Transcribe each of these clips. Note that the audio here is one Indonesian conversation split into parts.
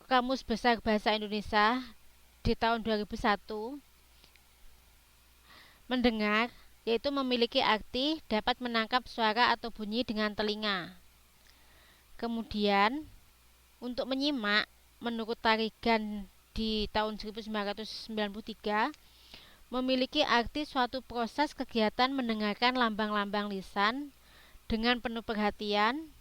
Kamus Besar Bahasa Indonesia di tahun 2001, mendengar yaitu memiliki arti dapat menangkap suara atau bunyi dengan telinga. Kemudian untuk menyimak, menurut Tarigan di tahun 1993, memiliki arti suatu proses kegiatan mendengarkan lambang-lambang lisan dengan penuh perhatian,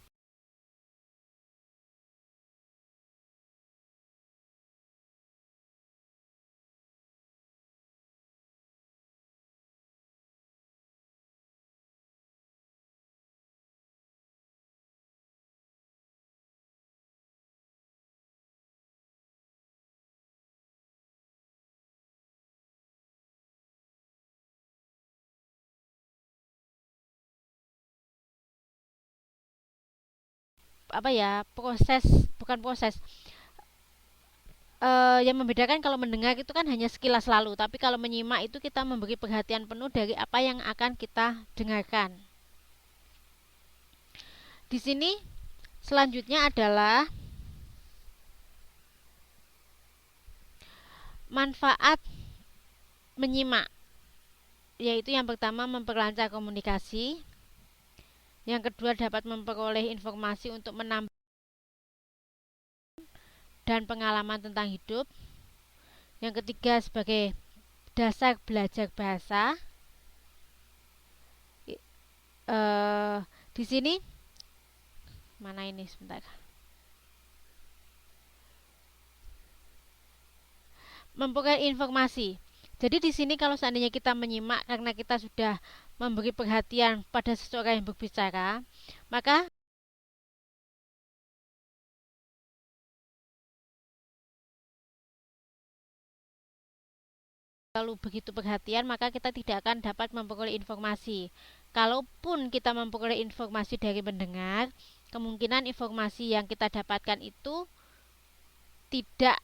proses, bukan proses, yang membedakan kalau mendengar itu kan hanya sekilas lalu, tapi kalau menyimak itu kita memberi perhatian penuh dari apa yang akan kita dengarkan. Di sini selanjutnya adalah manfaat menyimak, yaitu yang pertama memperlancar komunikasi, yang kedua dapat memperoleh informasi untuk menambah dan pengalaman tentang hidup, yang ketiga sebagai dasar belajar bahasa. Di sini mana ini sebentar, memperoleh informasi. Jadi di sini kalau seandainya kita menyimak karena kita sudah memberi perhatian pada seseorang yang berbicara, maka kalau begitu perhatian maka kita tidak akan dapat memperoleh informasi. Kalaupun kita memperoleh informasi dari mendengar, kemungkinan informasi yang kita dapatkan itu tidak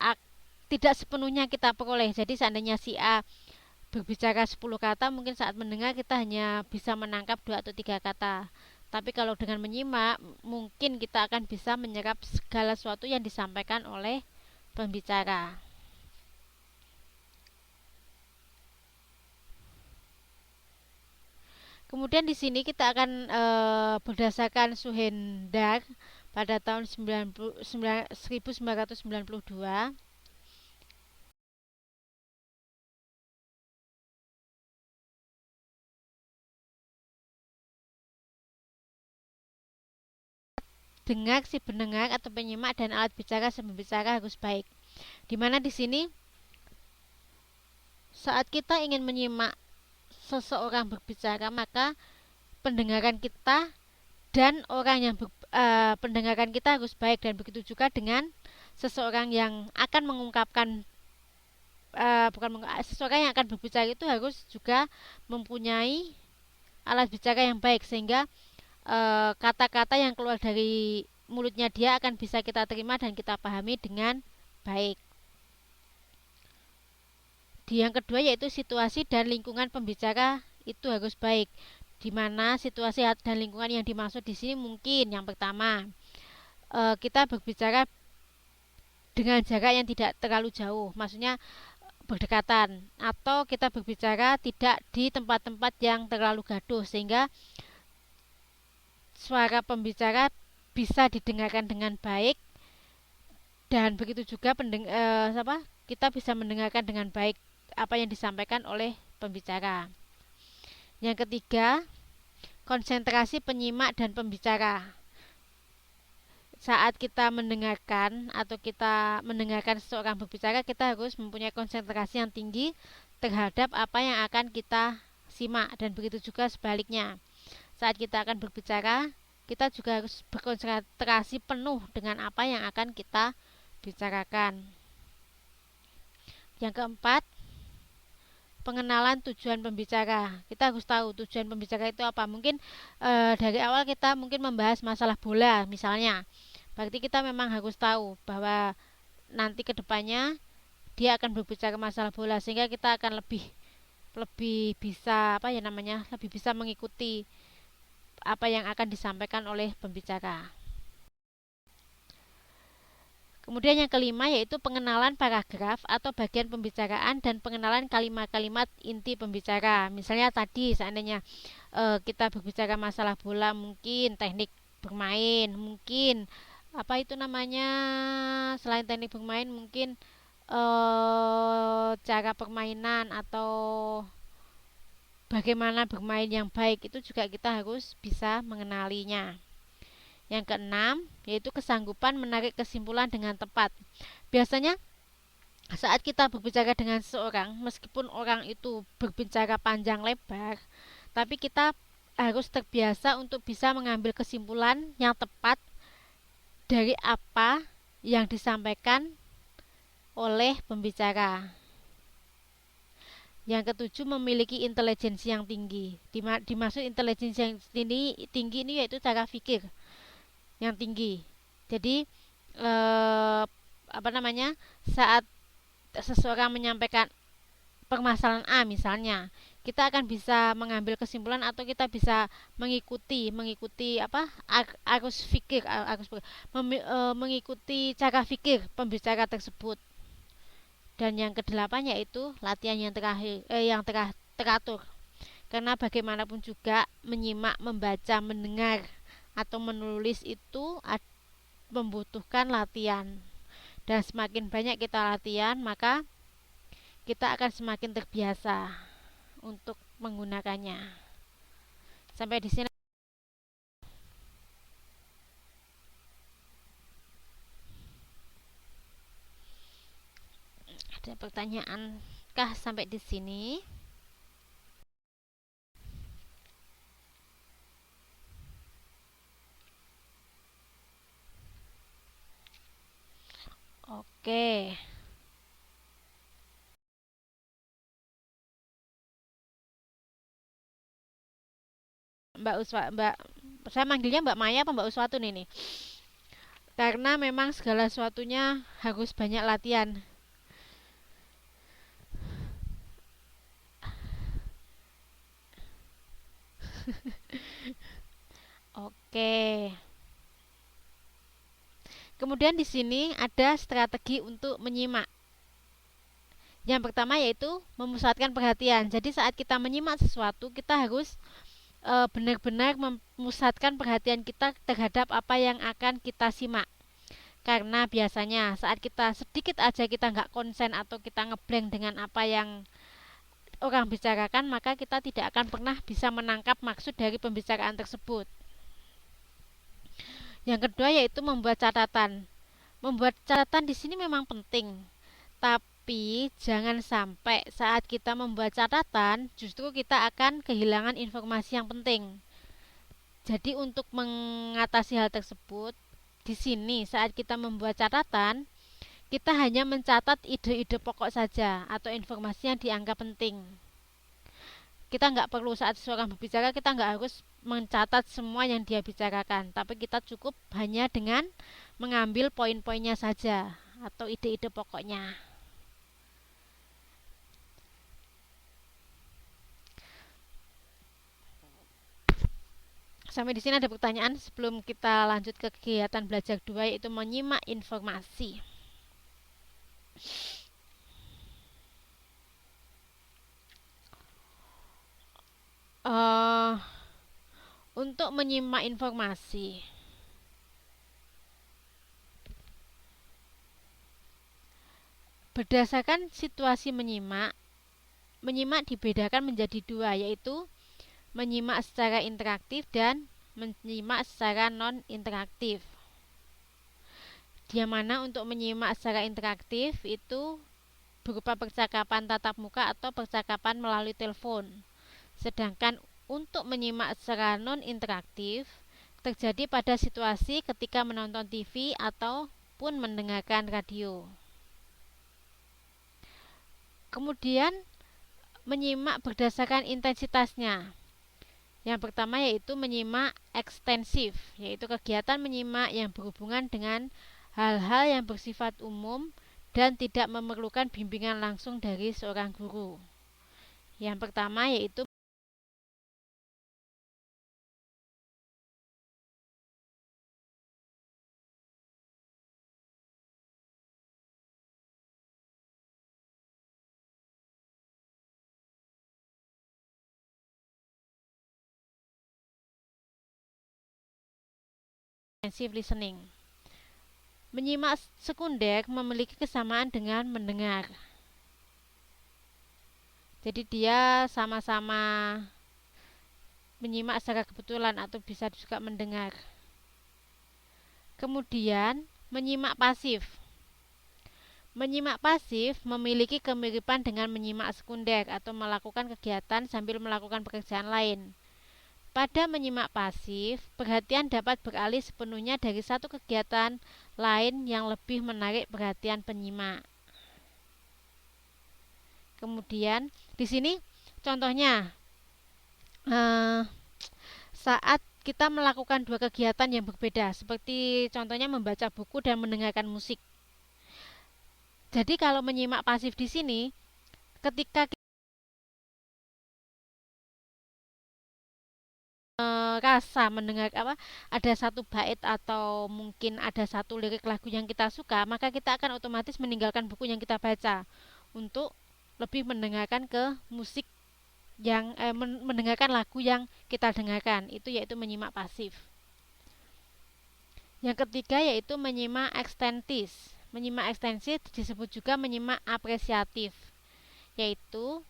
tidak sepenuhnya kita peroleh. Jadi seandainya si A berbicara 10 kata, mungkin saat mendengar kita hanya bisa menangkap 2 atau 3 kata. Tapi kalau dengan menyimak, mungkin kita akan bisa menyerap segala sesuatu yang disampaikan oleh pembicara. Kemudian di sini kita akan berdasarkan Suhendar pada tahun 1992, dengar si pendengar atau penyimak dan alat bicara sama bicara harus baik. Dimana di sini saat kita ingin menyimak seseorang berbicara, maka pendengaran kita dan orang yang pendengaran kita harus baik, dan begitu juga dengan seseorang yang akan mengungkapkan seseorang yang akan berbicara itu harus juga mempunyai alat bicara yang baik, sehingga kata-kata yang keluar dari mulutnya dia akan bisa kita terima dan kita pahami dengan baik. Yang kedua yaitu situasi dan lingkungan pembicara itu harus baik. Di mana situasi dan lingkungan yang dimaksud di sini mungkin yang pertama, kita berbicara dengan jarak yang tidak terlalu jauh, maksudnya berdekatan, atau kita berbicara tidak di tempat-tempat yang terlalu gaduh sehingga suara pembicara bisa didengarkan dengan baik, dan begitu juga kita bisa mendengarkan dengan baik apa yang disampaikan oleh pembicara. Yang ketiga, konsentrasi penyimak dan pembicara. Saat kita mendengarkan atau kita mendengarkan seseorang berbicara, kita harus mempunyai konsentrasi yang tinggi terhadap apa yang akan kita simak, dan begitu juga sebaliknya. Saat kita akan berbicara, kita juga harus berkonsentrasi penuh dengan apa yang akan kita bicarakan. Yang keempat, pengenalan tujuan pembicara. Kita harus tahu tujuan pembicara itu apa. Mungkin dari awal kita mungkin membahas masalah bola misalnya. Berarti kita memang harus tahu bahwa nanti kedepannya dia akan berbicara masalah bola, sehingga kita akan lebih lebih bisa lebih bisa mengikuti apa yang akan disampaikan oleh pembicara. Kemudian yang kelima yaitu pengenalan paragraf atau bagian pembicaraan dan pengenalan kalimat-kalimat inti pembicara. Misalnya tadi seandainya kita berbicara masalah bola, mungkin teknik bermain, mungkin apa itu namanya, selain teknik bermain mungkin cara permainan atau bagaimana bermain yang baik, itu juga kita harus bisa mengenalinya. Yang keenam yaitu kesanggupan menarik kesimpulan dengan tepat. Biasanya saat kita berbicara dengan seseorang, meskipun orang itu berbicara panjang lebar, tapi kita harus terbiasa untuk bisa mengambil kesimpulan yang tepat dari apa yang disampaikan oleh pembicara. Yang ketujuh, memiliki intelijensi yang tinggi. Dimaksud intelijensi yang tinggi ini yaitu cara pikir yang tinggi. Jadi apa namanya, saat seseorang menyampaikan permasalahan A misalnya, kita akan bisa mengambil kesimpulan atau kita bisa mengikuti apa, mengikuti cara pikir pembicara tersebut. Dan yang kedelapan yaitu latihan yang teratur. Karena bagaimanapun juga menyimak, membaca, mendengar atau menulis itu membutuhkan latihan. Dan semakin banyak kita latihan, maka kita akan semakin terbiasa untuk menggunakannya. Sampai di sini. Ada pertanyaan kah sampai di sini? Oke. Saya manggilnya Mbak Maya apa Mbak Uswatu nih? Karena memang segala sesuatunya harus banyak latihan. Oke. Kemudian di sini ada strategi untuk menyimak. Yang pertama yaitu memusatkan perhatian. Jadi saat kita menyimak sesuatu, kita harus benar-benar memusatkan perhatian kita terhadap apa yang akan kita simak. Karena biasanya saat kita sedikit aja kita nggak konsen atau kita ngeblank dengan apa yang orang bicarakan, maka kita tidak akan pernah bisa menangkap maksud dari pembicaraan tersebut. Yang kedua yaitu membuat catatan. Membuat catatan di sini memang penting, tapi jangan sampai saat kita membuat catatan justru kita akan kehilangan informasi yang penting. Jadi untuk mengatasi hal tersebut, di sini saat kita membuat catatan, kita hanya mencatat ide-ide pokok saja atau informasi yang dianggap penting. Kita nggak perlu saat seseorang berbicara, kita nggak harus mencatat semua yang dia bicarakan, tapi kita cukup hanya dengan mengambil poin-poinnya saja atau ide-ide pokoknya. Sampai di sini ada pertanyaan sebelum kita lanjut ke kegiatan belajar 2 yaitu menyimak informasi. Untuk menyimak informasi, berdasarkan situasi menyimak dibedakan menjadi dua, yaitu menyimak secara interaktif dan menyimak secara non-interaktif. Di mana untuk menyimak secara interaktif itu berupa percakapan tatap muka atau percakapan melalui telepon. Sedangkan untuk menyimak secara non-interaktif terjadi pada situasi ketika menonton TV ataupun mendengarkan radio. Kemudian menyimak berdasarkan intensitasnya. Yang pertama yaitu menyimak ekstensif, yaitu kegiatan menyimak yang berhubungan dengan hal-hal yang bersifat umum dan tidak memerlukan bimbingan langsung dari seorang guru. Yang pertama yaitu Comprehensive listening. Menyimak sekunder memiliki kesamaan dengan mendengar. Jadi dia sama-sama menyimak secara kebetulan atau bisa juga mendengar. Kemudian, menyimak pasif. Menyimak pasif memiliki kemiripan dengan menyimak sekunder atau melakukan kegiatan sambil melakukan pekerjaan lain. Pada menyimak pasif, perhatian dapat beralih sepenuhnya dari satu kegiatan lain yang lebih menarik perhatian penyimak. Kemudian, di sini contohnya saat kita melakukan dua kegiatan yang berbeda, seperti contohnya membaca buku dan mendengarkan musik. Jadi kalau menyimak pasif di sini, ketika kita rasa mendengar ada satu bait atau mungkin ada satu lirik lagu yang kita suka, maka kita akan otomatis meninggalkan buku yang kita baca untuk lebih mendengarkan ke musik yang mendengarkan lagu yang kita dengarkan, itu yaitu menyimak pasif. Yang ketiga yaitu menyimak ekstensis. Menyimak ekstensis disebut juga menyimak apresiatif, yaitu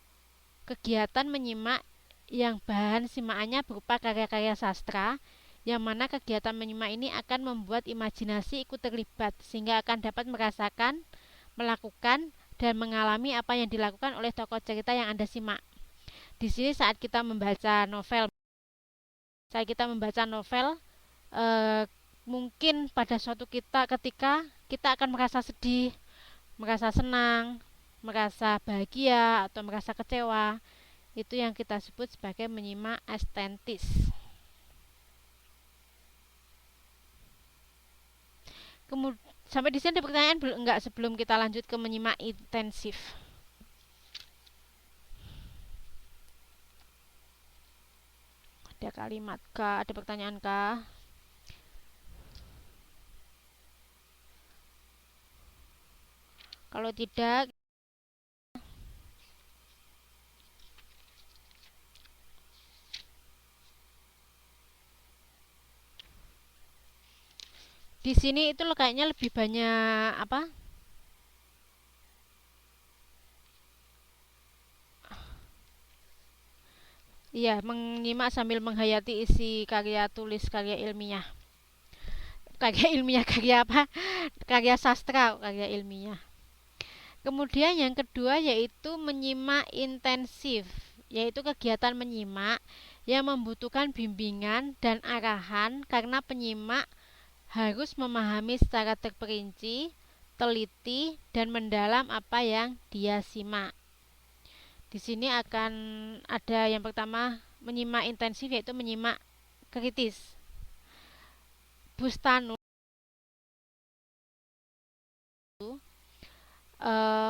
kegiatan menyimak yang bahan simakannya berupa karya-karya sastra, yang mana kegiatan menyimak ini akan membuat imajinasi ikut terlibat sehingga akan dapat merasakan, melakukan, dan mengalami apa yang dilakukan oleh tokoh cerita yang Anda simak. Di sini saat kita membaca novel, mungkin pada suatu ketika kita akan merasa sedih, merasa senang, merasa bahagia, atau merasa kecewa. Itu yang kita sebut sebagai menyimak ekstensis. Kemudian sampai di sini ada pertanyaan enggak sebelum kita lanjut ke menyimak intensif? Ada kalimat kah? Ada pertanyaan kah? Kalau tidak, di sini itu kayaknya lebih banyak apa? Iya, menyimak sambil menghayati isi karya tulis karya ilmiah. Karya ilmiah, karya apa? Karya sastra, karya ilmiah. Kemudian yang kedua yaitu menyimak intensif, yaitu kegiatan menyimak yang membutuhkan bimbingan dan arahan karena penyimak harus memahami secara terperinci, teliti, dan mendalam apa yang dia simak. Di sini akan ada yang pertama menyimak intensif yaitu menyimak kritis. Bustanu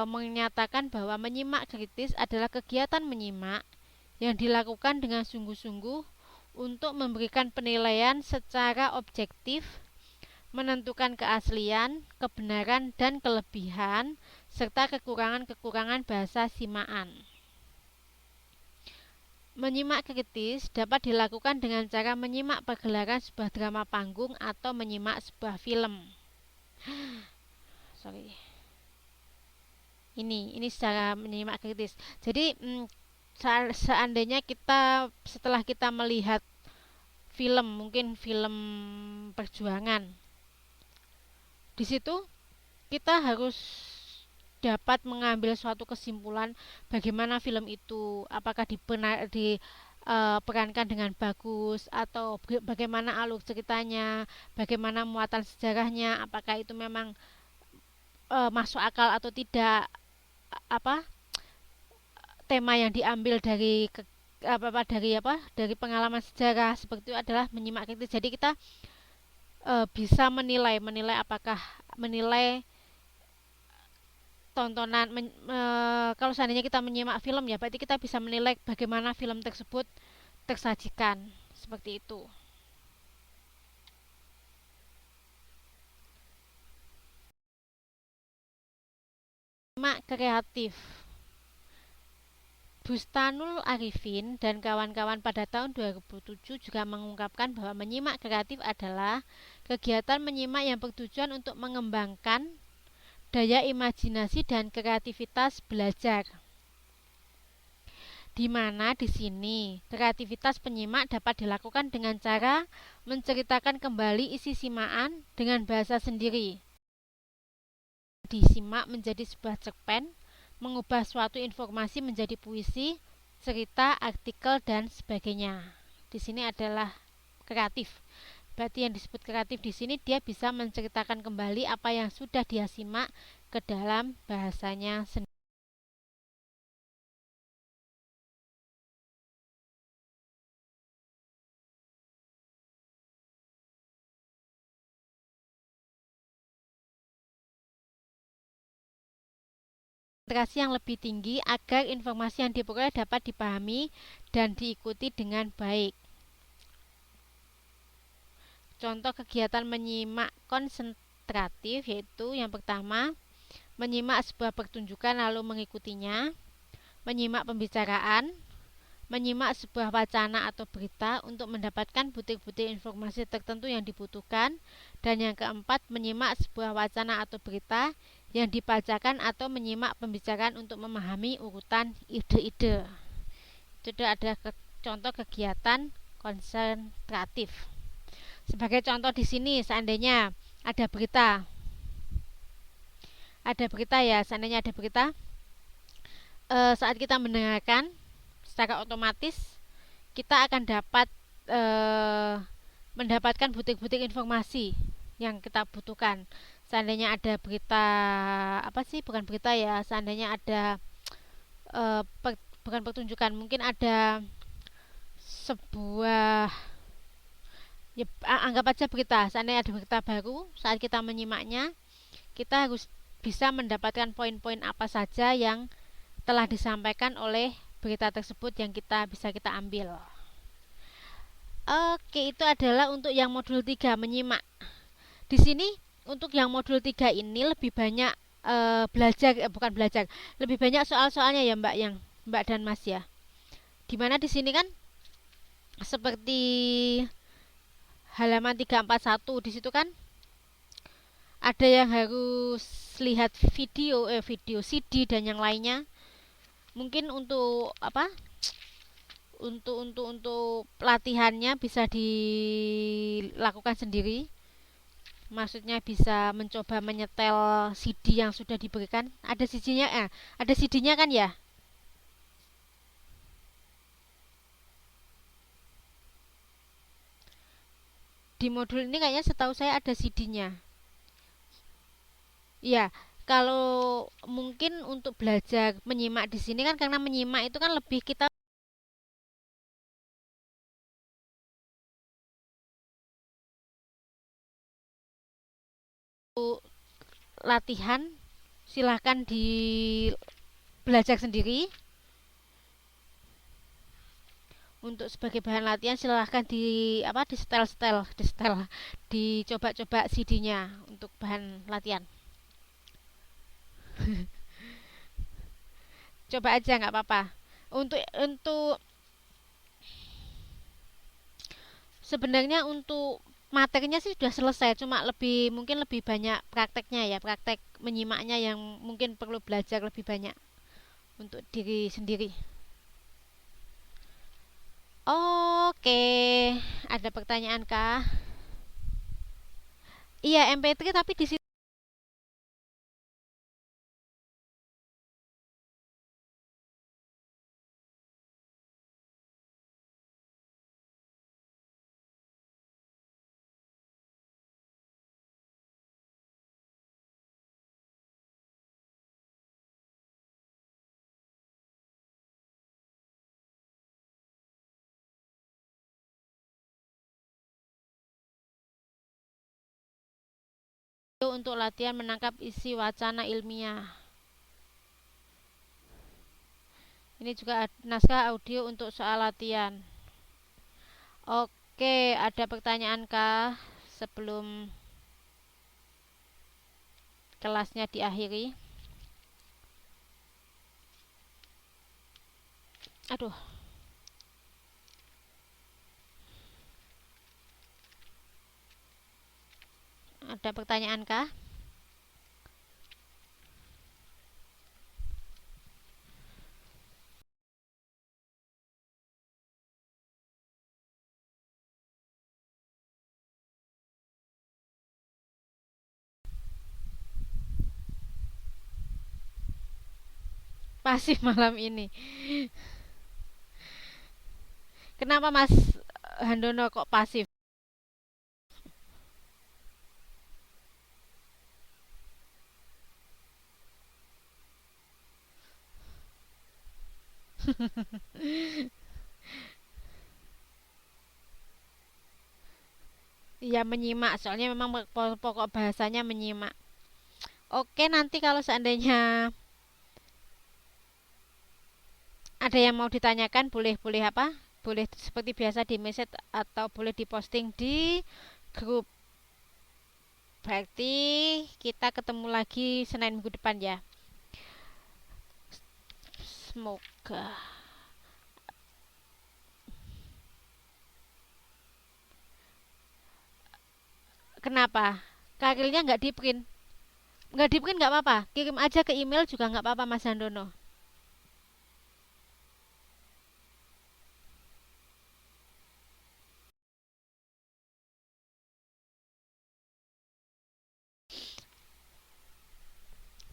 menyatakan bahwa menyimak kritis adalah kegiatan menyimak yang dilakukan dengan sungguh-sungguh untuk memberikan penilaian secara objektif, menentukan keaslian, kebenaran, dan kelebihan, serta kekurangan-kekurangan bahasa simaan. Menyimak kritis dapat dilakukan dengan cara menyimak pergelaran sebuah drama panggung atau menyimak sebuah film. Ini secara menyimak kritis. Jadi seandainya setelah kita melihat film, mungkin film perjuangan, di situ kita harus dapat mengambil suatu kesimpulan bagaimana film itu, apakah diperankan dengan bagus atau bagaimana alur ceritanya, bagaimana muatan sejarahnya, apakah itu memang masuk akal atau tidak, apa tema yang diambil dari pengalaman sejarah seperti itu adalah menyimak kritis. Jadi kita bisa menilai apakah menilai tontonan kalau seandainya kita menyimak film ya berarti kita bisa menilai bagaimana film tersebut tersajikan seperti itu. Menyimak kreatif. Bustanul Arifin dan kawan-kawan pada tahun 2007 juga mengungkapkan bahwa menyimak kreatif adalah kegiatan menyimak yang bertujuan untuk mengembangkan daya imajinasi dan kreativitas belajar. Di mana di sini kreativitas penyimak dapat dilakukan dengan cara menceritakan kembali isi simaan dengan bahasa sendiri. Disimak menjadi sebuah cerpen, mengubah suatu informasi menjadi puisi, cerita, artikel, dan sebagainya. Di sini adalah kreatif. Berarti yang disebut kreatif di sini dia bisa menceritakan kembali apa yang sudah dia simak ke dalam bahasanya sendiri. Konsentrasi yang lebih tinggi agar informasi yang diperoleh dapat dipahami dan diikuti dengan baik. Contoh kegiatan menyimak konsentratif yaitu yang pertama, menyimak sebuah pertunjukan lalu mengikutinya, menyimak pembicaraan, menyimak sebuah wacana atau berita untuk mendapatkan butir-butir informasi tertentu yang dibutuhkan, dan yang keempat, menyimak sebuah wacana atau berita yang dibacakan atau menyimak pembicaraan untuk memahami urutan ide-ide. Itu adalah contoh kegiatan konsentratif. Sebagai contoh di sini, seandainya ada berita, seandainya ada berita, saat kita mendengarkan, secara otomatis kita akan dapat mendapatkan butir-butir informasi yang kita butuhkan. Seandainya ada berita, bukan berita ya, seandainya ada bukan pertunjukan, mungkin ada sebuah, ya, anggap aja berita. Seandainya ada berita baru, saat kita menyimaknya, kita harus bisa mendapatkan poin-poin apa saja yang telah disampaikan oleh berita tersebut yang bisa kita ambil. Oke, itu adalah untuk yang modul 3 menyimak. Di sini untuk yang modul 3 ini lebih banyak bukan belajar, lebih banyak soal-soalnya ya Mbak dan Mas ya. Dimana di sini kan seperti halaman 341 di situ kan ada yang harus lihat video CD dan yang lainnya. Mungkin untuk untuk latihannya bisa dilakukan sendiri. Maksudnya bisa mencoba menyetel CD yang sudah diberikan. Ada CD-nya kan ya? Di modul ini kayaknya setahu saya ada CD-nya. Iya, kalau mungkin untuk belajar menyimak di sini kan karena menyimak itu kan lebih kita latihan, silahkan di belajar sendiri. Untuk sebagai bahan latihan silahkan di setel dicoba-coba CD-nya untuk bahan latihan. Coba aja nggak apa-apa. Untuk sebenarnya untuk materinya sih sudah selesai, cuma mungkin lebih banyak prakteknya ya, praktek menyimaknya yang mungkin perlu belajar lebih banyak untuk diri sendiri. Oke, ada pertanyaan kah? Iya, MP3 tapi di situ untuk latihan menangkap isi wacana ilmiah. Ini juga naskah audio untuk soal latihan. Oke, ada pertanyaan kah sebelum kelasnya diakhiri? Aduh, ada pertanyaan kah? Pasif malam ini. Kenapa Mas Handono kok pasif? Ya menyimak, soalnya memang pokok bahasanya menyimak. Oke, nanti kalau seandainya ada yang mau ditanyakan, boleh boleh apa? Boleh seperti biasa di message atau boleh diposting di grup. Berarti kita ketemu lagi Senin minggu depan ya. Semoga. Kenapa? Karilnya nggak di print. Nggak di print nggak apa-apa. Kirim aja ke email juga nggak apa-apa Mas Handono.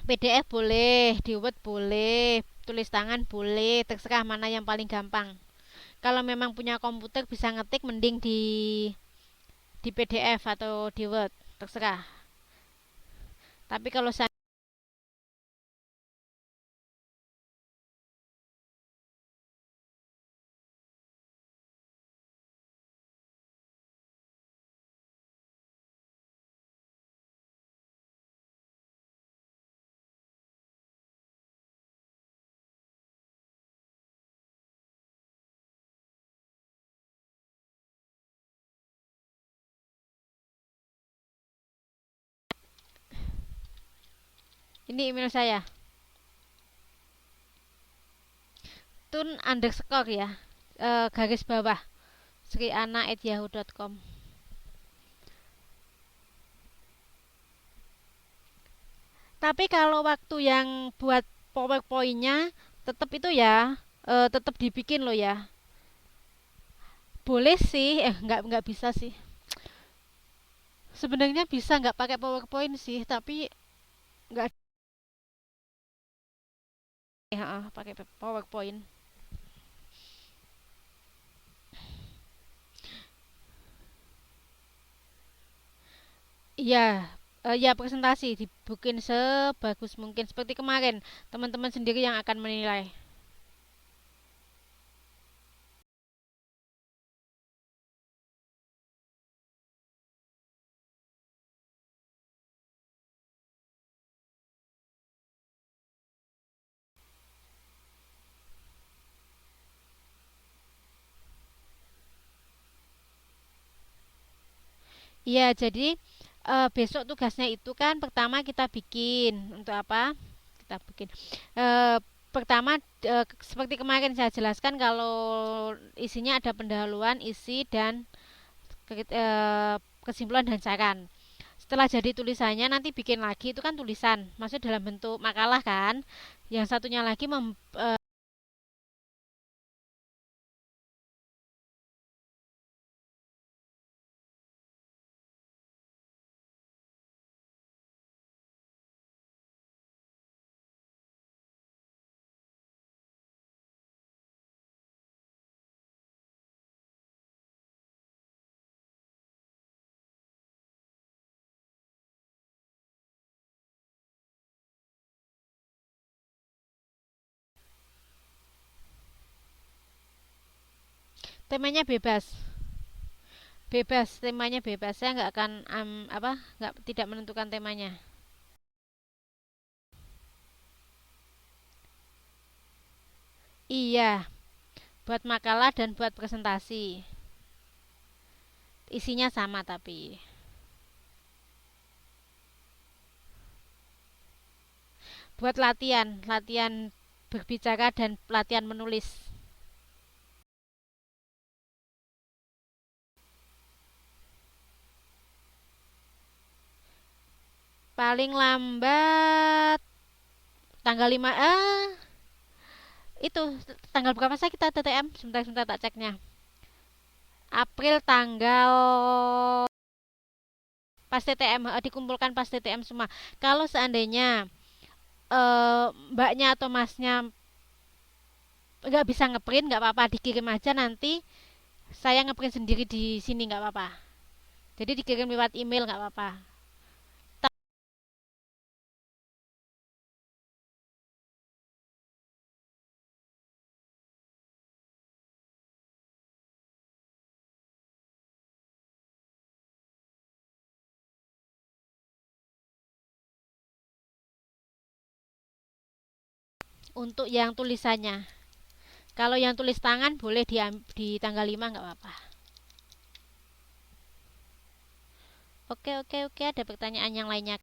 PDF boleh, di Word boleh, tulis tangan boleh, terserah mana yang paling gampang. Kalau memang punya komputer bisa ngetik mending di PDF atau di Word, terserah. Tapi kalau saya ini email saya, tun underscore ya, garis bawah sriana@yahoo.com. Tapi kalau waktu yang buat PowerPoint-nya tetap itu ya, tetap dibikin loh ya. Boleh sih, nggak bisa sih. Sebenarnya bisa nggak pakai PowerPoint sih, tapi nggak ya, pakai PowerPoint. Iya, ya presentasi dibikin sebagus mungkin seperti kemarin. Teman-teman sendiri yang akan menilai. Iya, jadi besok tugasnya itu kan pertama kita bikin untuk apa? Kita bikin. Eh, pertama seperti kemarin saya jelaskan kalau isinya ada pendahuluan, isi dan kesimpulan dan saran. Setelah jadi tulisannya nanti bikin lagi itu kan tulisan, maksudnya dalam bentuk makalah kan. Yang satunya lagi temanya bebas. Bebas, temanya bebas. Saya nggak akan apa, nggak tidak menentukan temanya. Iya, buat makalah dan buat presentasi. Isinya sama tapi buat latihan, latihan berbicara dan latihan menulis. paling lambat tanggal 5. Itu tanggal berapa sih kita TTM? Sebentar tak ceknya. April tanggal pas TTM, dikumpulkan pas TTM semua. Kalau seandainya mbaknya atau masnya nggak bisa ngeprint, nggak apa-apa, dikirim aja, nanti saya ngeprint sendiri di sini, nggak apa-apa. Jadi dikirim lewat email, nggak apa-apa. Untuk yang tulisannya, kalau yang tulis tangan boleh di tanggal 5, nggak apa-apa. Oke, oke, oke, ada pertanyaan yang lainnya?